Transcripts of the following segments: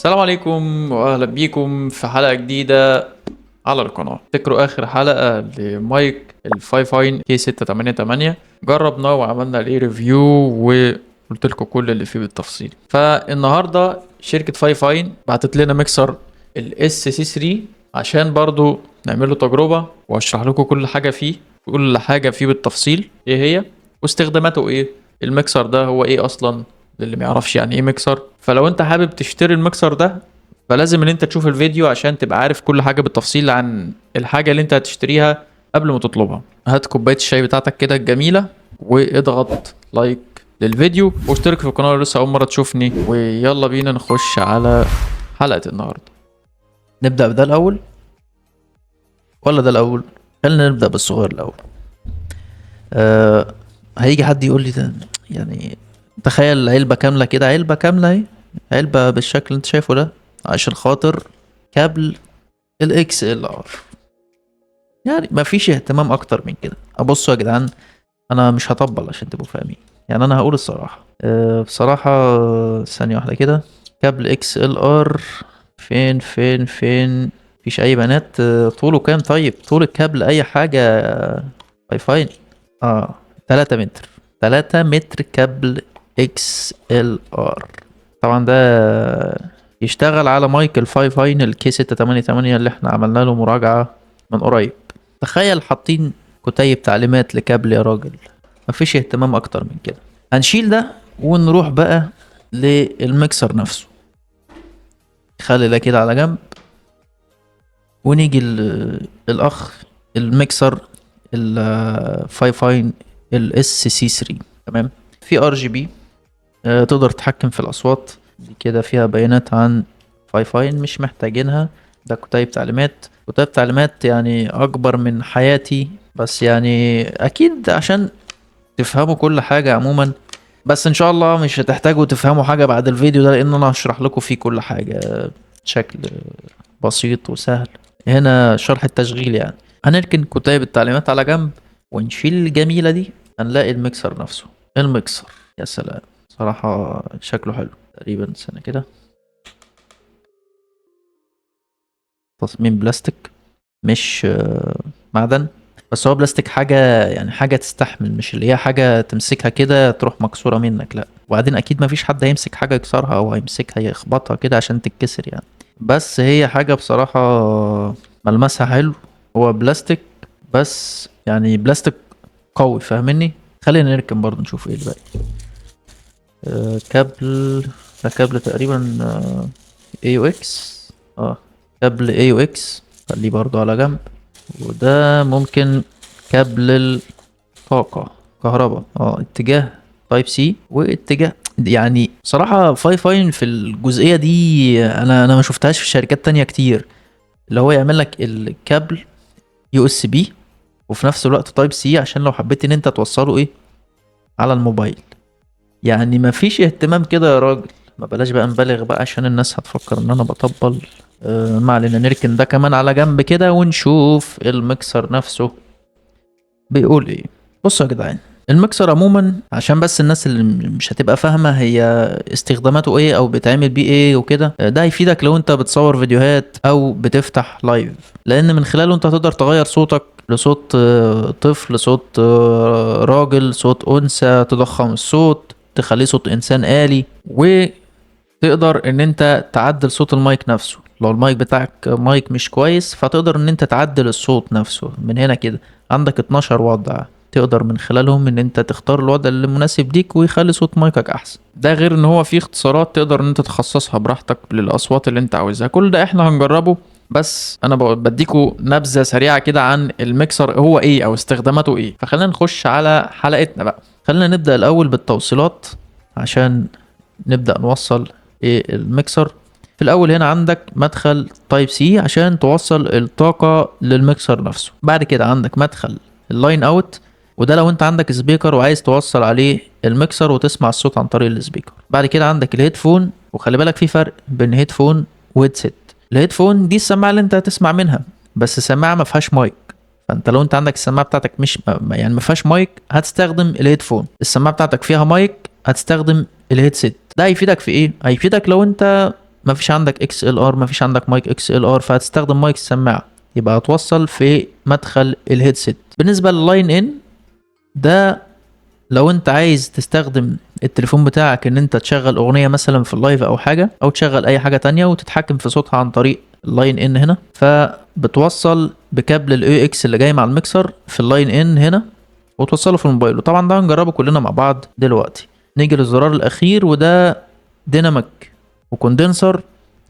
السلام عليكم واهلا بيكم في حلقة جديدة على القناة. تذكروا اخر حلقة لمايك الفايفاين كي 688 جربناه وعملنا عليه ريفيو وقلت لكم كل اللي فيه بالتفصيل. فالنهاردة شركة فايفاين بعتت لنا ميكسر الاس سي 3 عشان برضو نعمل له تجربة واشرح لكم كل حاجة فيه، كل حاجة فيه بالتفصيل ايه هي واستخداماته ايه. الميكسر ده هو ايه اصلا للي ما يعرفش يعني ايه ميكسر. فلو انت حابب تشتري الميكسر ده فلازم ان انت تشوف الفيديو عشان تبقى عارف كل حاجة بالتفصيل عن الحاجة اللي انت هتشتريها قبل ما تطلبها. هات كوباية الشاي بتاعتك كده الجميلة واضغط لايك للفيديو واشترك في القناة لو لسه اول مرة تشوفني، ويلا بينا نخش على حلقة النهاردة. نبدأ بده الاول ولا ده الاول؟ خلينا نبدأ بالصغير الاول. هيجي حد يقول لي ده يعني تخيل علبة كاملة كده، علبة كاملة اهي، علبة بالشكل اللي انت شايفه ده عشان خاطر كابل الاكس ال ار. يعني مفيش اهتمام اكتر من كده. ابصوا يا جدعان، انا مش هطبل عشان تبقوا فاهمين، يعني انا هقول الصراحة. بصراحة ثانية واحدة كده. كابل اكس ال ار فين مفيش اي بنات. طوله كام؟ طيب طول الكابل اي حاجة. واي فاي. اه 3 متر. 3 متر كابل اكس ال ار. طبعا ده يشتغل على مايك الفاي فاين الكي 688 اللي احنا عملنا له مراجعة من قريب. تخيل حاطين كتيب تعليمات لكابل يا راجل. مفيش اهتمام اكتر من كده. هنشيل ده ونروح بقى للميكسر نفسه. خلي ده كده على جنب ونيجي الاخ الميكسر الفاي فاين الاس سي 3. تمام. في ار جي بي، تقدر تتحكم في الاصوات دي كده. فيها بيانات عن فاي فاين مش محتاجينها. ده كتيب تعليمات، كتيب تعليمات يعني اكبر من حياتي، بس يعني اكيد عشان تفهموا كل حاجة عموما. بس ان شاء الله مش هتحتاجوا تفهموا حاجة بعد الفيديو ده لان انا هشرح لكم فيه كل حاجة بشكل بسيط وسهل. هنا شرح التشغيل يعني. هنركن كتيب التعليمات على جنب ونشيل الجميلة دي. هنلاقي الميكسر نفسه. الميكسر يا سلام، صراحة شكله حلو. تقريبا سنة كده. تصميم بلاستيك مش معدن، بس هو بلاستيك حاجة يعني حاجة تستحمل، مش اللي هي حاجة تمسكها كده تروح مكسورة منك، لا. وبعدين أكيد مفيش حد هيمسك حاجة يكسرها أو هيمسكها يخبطها كده عشان تتكسر يعني. بس هي حاجة بصراحة ملمسها حلو. هو بلاستيك بس يعني بلاستيك قوي، فاهمني؟ خلينا نركن برضه نشوف ايه الباقي. كابل. ده كابل تقريبا اي يو اكس. كابل اي يو اكس، خليه برضه على جنب. وده ممكن كابل الطاقة كهرباء، اتجاه تايب سي واتجاه. يعني صراحة فاي فاين في الجزئية دي انا ما شفتهاش في شركات تانية كتير. اللي هو يعمل لك الكابل يو اس بي وفي نفس الوقت تايب سي عشان لو حبيت ان انت توصله ايه على الموبايل. يعني ما فيش اهتمام كده يا راجل. ما بلاش بقى نبالغ بقى عشان الناس هتفكر ان انا بطبل. ما علينا، نركن ده كمان على جنب كده ونشوف الميكسر نفسه بيقول ايه. بصوا يا جدعان، الميكسر عموما عشان بس الناس اللي مش هتبقى فاهمة هي استخداماته ايه او بيتعمل بيه ايه وكده، ده هيفيدك لو انت بتصور فيديوهات او بتفتح لايف، لان من خلاله انت هتقدر تغير صوتك لصوت طفل، صوت راجل، صوت انثى، تضخم الصوت تخليه صوت انسان آلي، وتقدر ان انت تعدل صوت المايك نفسه. لو المايك بتاعك مايك مش كويس فتقدر ان انت تعدل الصوت نفسه من هنا كده. عندك 12 وضع تقدر من خلالهم ان انت تختار الوضع اللي مناسب ليك ويخلي صوت مايكك احسن. ده غير ان هو فيه اختصارات تقدر ان انت تخصصها براحتك للاصوات اللي انت عاوزها. كل ده احنا هنجربه، بس انا بديكوا نبذة سريعة كده عن الميكسر هو ايه او استخداماته ايه. فخلينا نخش على حلقتنا بقى. خلينا نبدأ الاول بالتوصيلات عشان نبدأ نوصل ايه الميكسر. في الاول هنا عندك مدخل تايب سي عشان توصل الطاقة للميكسر نفسه. بعد كده عندك مدخل اللاين اوت، وده لو انت عندك سبيكر وعايز توصل عليه الميكسر وتسمع الصوت عن طريق السبيكر. بعد كده عندك الهيدفون، وخلي بالك في فرق بين هيدفون وهيدسيت. الهيدفون دي السماعة اللي انت هتسمع منها، بس السماعة ما فيهاش مايك. فانت لو انت عندك السماعة بتاعتك مش يعني ما فيهاش مايك هتستخدم الهيدفون. السماعة بتاعتك فيها مايك هتستخدم الهيدسيت. ده هيفيدك في ايه؟ هيفيدك لو انت مفيش عندك اكس ال ار، مفيش عندك مايك اكس ال ار، فهتستخدم مايك السماعه، يبقى هتوصل في مدخل الهيدسيت. بالنسبه لللاين ان ده، لو انت عايز تستخدم التليفون بتاعك ان انت تشغل اغنيه مثلا في اللايف او حاجه، او تشغل اي حاجه تانية وتتحكم في صوتها عن طريق اللاين ان هنا، فبتوصل بكابل الاي اكس اللي جاي مع الميكسر في اللاين ان هنا، وتوصله في الموبايل. وطبعا ده هنجربه كلنا مع بعض دلوقتي. نيجي للزرار الاخير وده ديناميك وكوندنسر.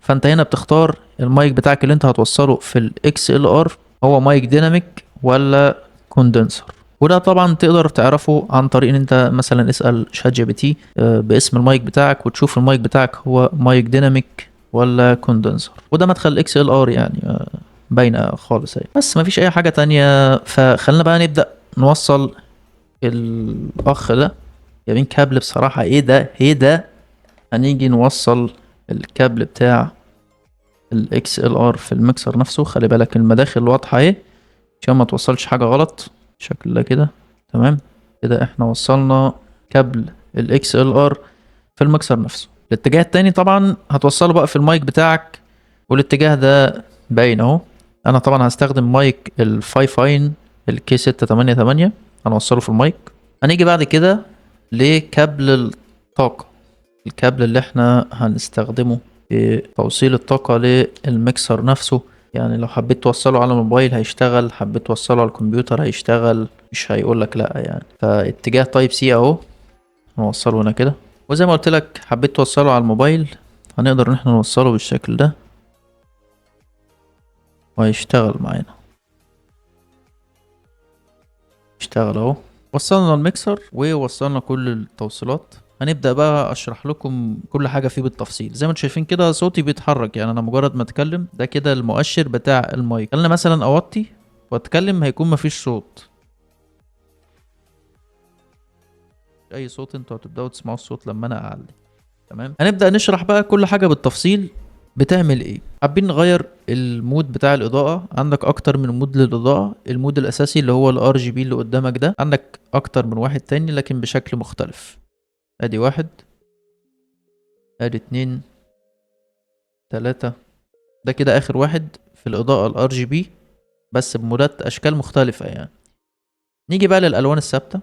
فانت هنا بتختار المايك بتاعك اللي انت هتوصله في الاكس ال ار، هو مايك ديناميك ولا كوندنسر. وده طبعا تقدر تعرفه عن طريق ان انت مثلا اسأل شات جي بي تي باسم المايك بتاعك، وتشوف المايك بتاعك هو مايك ديناميك ولا كوندنسر. وده مدخل اكس ال ار يعني باينه خالص اهي، بس مفيش اي حاجه تانية. فخلينا بقى نبدا نوصل الاخ ده. جايبين كابل بصراحه، ايه ده ايه ده. هنيجي نوصل الكابل بتاع الاكس ال ار في الميكسر نفسه. خلي بالك المداخل واضحه اهي عشان ما توصلش حاجه غلط. شكل ده كده تمام. كده احنا وصلنا كابل الاكس ال ار في الميكسر نفسه. الاتجاه التاني طبعا هتوصله بقى في المايك بتاعك، والاتجاه ده باين اهو. انا طبعا هستخدم مايك الفاي فاين الكي 688، هنوصله في المايك. هنيجي بعد كده لكابل الطاقة، الكابل اللي احنا هنستخدمه في توصيل الطاقة للميكسر نفسه. يعني لو حبيت توصله على الموبايل هيشتغل، حبيت توصله على الكمبيوتر هيشتغل، مش هيقولك لا يعني. فاتجاه تايب سي اهو، نوصله هنا كده. وزي ما قلت لك حبيت توصله على الموبايل، هنقدر ان احنا نوصله بالشكل ده وهيشتغل معانا. اشتغل اهو. وصلنا الميكسر ووصلنا كل التوصيلات. هنبدأ بقى اشرح لكم كل حاجة فيه بالتفصيل. زي ما انتم شايفين كده صوتي بيتحرك، يعني انا مجرد ما اتكلم ده كده المؤشر بتاع المايك. خلينا مثلا اوطي واتكلم هيكون مفيش صوت، اي صوت. انتوا هتبدأوا تسمعوا الصوت لما انا اعلي. تمام. هنبدأ نشرح بقى كل حاجة بالتفصيل بتعمل ايه. حابين نغير المود بتاع الاضاءة، عندك اكتر من مود للاضاءة. المود الاساسي اللي هو الار جي بي اللي قدامك ده، عندك اكتر من واحد تاني لكن بشكل مختلف. ادي واحد، ادي اتنين، تلاتة. ده كده اخر واحد في الاضاءة الار جي بي، بس بمودات اشكال مختلفة يعني. نيجي بقى للالوان الثابتة.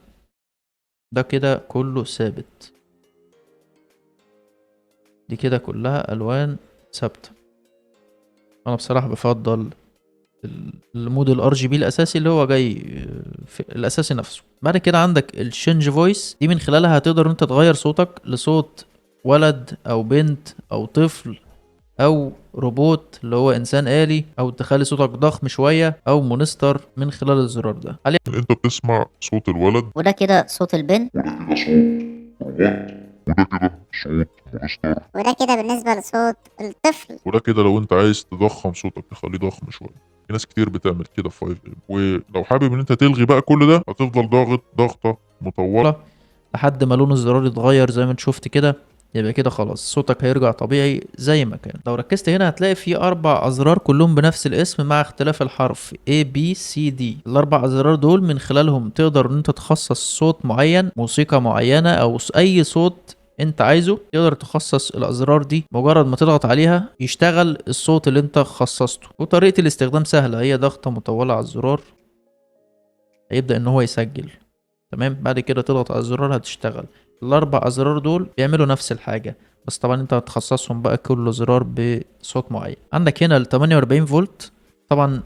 ده كده كله ثابت، دي كده كلها الوان ثابتة. انا بصراحة بفضل المود الار جي بي الاساسي اللي هو جاي في الاساسي نفسه. بعد كده عندك الشنج فويس، دي من خلالها هتقدر انت تغير صوتك لصوت ولد او بنت او طفل او روبوت اللي هو انسان آلي، او تخلي صوتك ضخم شوية او مونستر من خلال الزرار ده. انت بتسمع صوت الولد، وده كده صوت البنت، وده كده صوت مونستر، وده كده بالنسبة لصوت الطفل. وده كده لو انت عايز تضخم صوتك تخليه ضخم شويه. في ناس كتير بتعمل كده في 5 ام. ولو حابب ان انت تلغي بقى كل ده هتفضل ضاغط ضغطه مطوله لحد ما لون الزرار يتغير زي ما انت شفت كده. يبقى كده خلاص صوتك هيرجع طبيعي زي ما كان. لو ركزت هنا هتلاقي في 4 أزرار كلهم بنفس الاسم مع اختلاف الحرف A B C D. ال4 أزرار دول من خلالهم تقدر ان انت تخصص صوت معين، موسيقى معينة، او اي صوت انت عايزه. تقدر تخصص الازرار دي، مجرد ما تضغط عليها يشتغل الصوت اللي انت خصصته. وطريقة الاستخدام سهلة، هي ضغطة مطولة على الزرار هيبدأ ان هو يسجل. تمام. بعد كده تضغط على الزرار هتشتغل. ال4 أزرار دول بيعملوا نفس الحاجة، بس طبعا انت هتخصصهم بقى كل زرار بصوت معين. عندك هنا ال 48 فولت. طبعا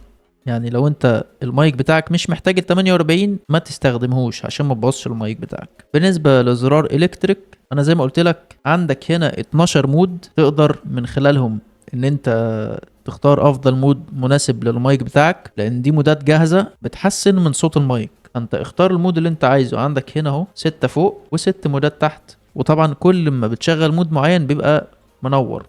يعني لو انت المايك بتاعك مش محتاج ال 48 ما تستخدمهوش عشان ما تبوظش المايك بتاعك. بالنسبة لزرار الكتريك، انا زي ما قلت لك عندك هنا 12 مود تقدر من خلالهم ان انت تختار افضل مود مناسب للمايك بتاعك، لان دي مودات جاهزة بتحسن من صوت المايك. انت اختار المود اللي انت عايزه. عندك هنا اهو 6 فوق و6 مودات تحت. وطبعا كل ما بتشغل مود معين بيبقى منور.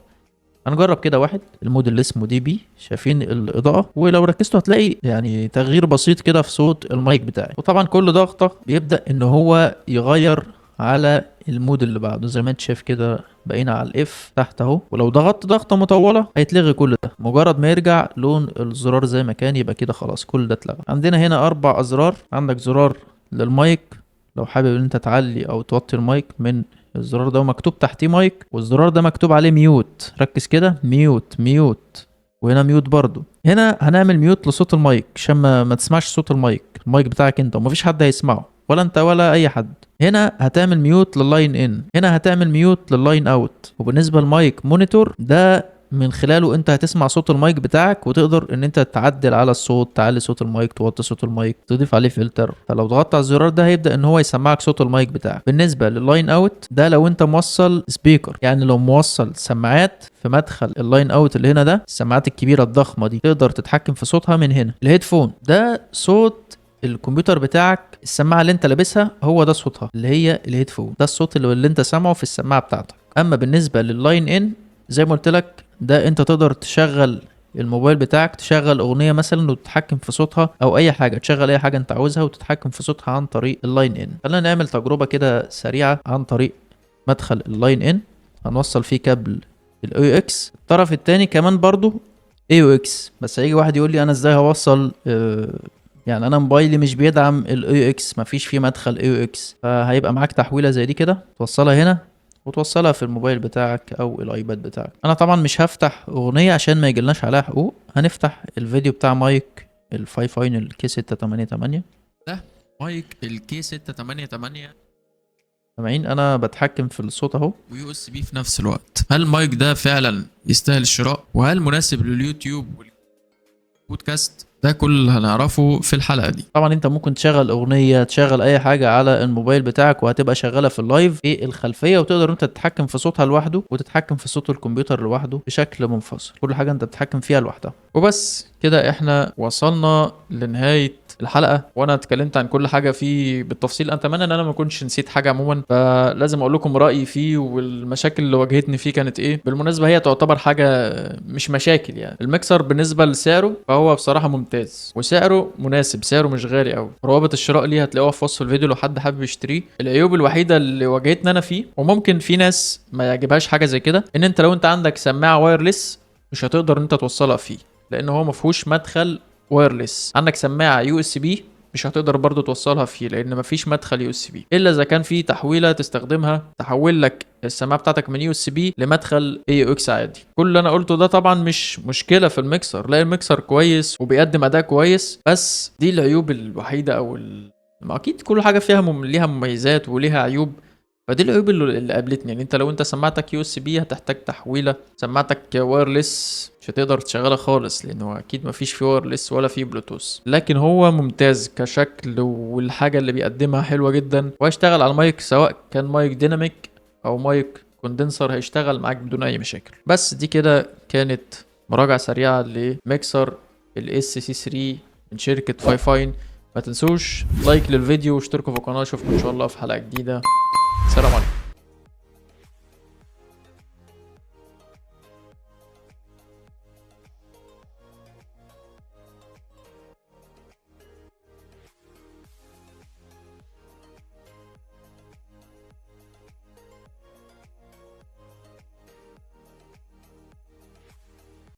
هنجرب كده واحد، المود اللي اسمه دي بي. شايفين الاضاءة؟ ولو ركزتوا هتلاقي يعني تغيير بسيط كده في صوت المايك بتاعي. وطبعا كل ضغطة بيبدأ ان هو يغير على المود اللي بعده. زي ما انت شايف كده بقينا على الاف تحت اهو. ولو ضغطت ضغطة مطولة هيتلغي كل ده. مجرد ما يرجع لون الزرار زي ما كان يبقى كده خلاص كل ده اتلغى. عندنا هنا 4 أزرار. عندك زرار للمايك، لو حابب ان انت تعلي او توطي المايك من الزرار ده مكتوب تحتيه مايك، والزرار ده مكتوب عليه ميوت. ركز كده، ميوت ميوت، وهنا ميوت برضو. هنا هنعمل ميوت لصوت المايك عشان ما تسمعش صوت المايك بتاعك انت، ومفيش حد هيسمعه، ولا انت ولا اي حد. هنا هتعمل ميوت لللاين ان، هنا هتعمل ميوت لللاين اوت. وبالنسبه للمايك مونيتور ده من خلاله انت هتسمع صوت المايك بتاعك، وتقدر ان انت تعدل على الصوت، تعلي صوت المايك، توطي صوت المايك، تضيف عليه فلتر. فلو ضغطت على الزرار ده هيبدا ان هو يسمعك صوت المايك بتاعك. بالنسبه لللاين اوت ده لو انت موصل سبيكر، يعني لو موصل سماعات في مدخل اللاين اوت اللي هنا ده، السماعات الكبيره الضخمه دي تقدر تتحكم في صوتها من هنا. الهيدفون ده صوت الكمبيوتر بتاعك، السماعه اللي انت لابسها هو ده صوتها، اللي هي الهيدفون، ده الصوت اللي انت سامعه في السماعه بتاعتك. اما بالنسبه لللاين ان زي ما قلت لك، ده انت تقدر تشغل الموبايل بتاعك، تشغل اغنيه مثلا وتتحكم في صوتها، او اي حاجه، تشغل اي حاجه انت عاوزها وتتحكم في صوتها عن طريق اللاين ان. خلينا نعمل تجربه كده سريعه عن طريق مدخل اللاين ان. هنوصل فيه كابل الاي يو اكس، الطرف التاني كمان برضو اي يو اكس. بس هيجي واحد يقول لي انا ازاي هوصل يعني انا موبايلي مش بيدعم الاي يو اكس، مفيش فيه مدخل اي يو اكس. فهيبقى معاك تحويله زي دي كده، توصلها هنا وتوصلها في الموبايل بتاعك او الايباد بتاعك. انا طبعا مش هفتح اغنيه عشان ما يجيلناش عليها حقوق، هنفتح الفيديو بتاع مايك الفاي فاين الكي 688. ده مايك الكي 688 سامعين انا بتحكم في الصوت اهو. ويو اس بي في نفس الوقت. هل المايك ده فعلا يستاهل الشراء؟ وهل مناسب لليوتيوب والبودكاست؟ ده كل اللي هنعرفه في الحلقه دي. طبعا انت ممكن تشغل اغنيه، تشغل اي حاجه على الموبايل بتاعك، وهتبقى شغاله في اللايف في الخلفيه، وتقدر انت تتحكم في صوتها لوحده، وتتحكم في صوت الكمبيوتر لوحده بشكل منفصل. كل حاجه انت بتتحكم فيها لوحدها. وبس كده احنا وصلنا لنهايه الحلقه، وانا اتكلمت عن كل حاجه فيه بالتفصيل. اتمنى ان انا ما اكونش نسيت حاجه عموما، فلازم اقول لكم رايي فيه والمشاكل اللي واجهتني فيه كانت ايه. بالمناسبه هي تعتبر حاجه مش مشاكل يعني. المكسر بالنسبه لسعره فهو بصراحه ممتاز، وسعره مناسب، سعره مش غالي قوي. روابط الشراء ليه هتلاقوها في وصف الفيديو لو حد حابب يشتريه. العيوب الوحيده اللي واجهتني انا فيه، وممكن في ناس ما يعجبهاش حاجه زي كده، ان انت لو انت عندك سماعه وايرلس مش هتقدر ان انت توصلها فيه، لان هو ما فيهوش مدخل وايرلس. عندك سماعه يو اس بي مش هتقدر برضو توصلها فيه، لان مفيش مدخل يو اس بي، الا اذا كان في تحويله تستخدمها تحول لك السماعه بتاعتك من يو اس بي لمدخل اي يو اكس عادي. كل اللي انا قلته ده طبعا مش مشكله في الميكسر، لا الميكسر كويس وبيقدم اداء كويس، بس دي العيوب الوحيده ما اكيد كل حاجه فيها ليها مميزات وليها عيوب. فدي العيوب اللي قابلتني. يعني انت لو انت سماعتك يو اس بي هتحتاج تحويله، سماعتك وايرلس مش هتقدر تشغلها خالص، لانه اكيد مفيش فيه وايرلس ولا فيه بلوتوث. لكن هو ممتاز كشكل، والحاجه اللي بيقدمها حلوه جدا، وهيشتغل على المايك سواء كان مايك ديناميك او مايك كوندنسر، هيشتغل معاك بدون اي مشاكل. بس دي كده كانت مراجعه سريعه لميكسر الاس سي 3 من شركه فاي فاين. ما تنسوش لايك للفيديو واشتركوا في القناه. اشوفكم ان شاء الله في حلقه جديده. السلام عليكم.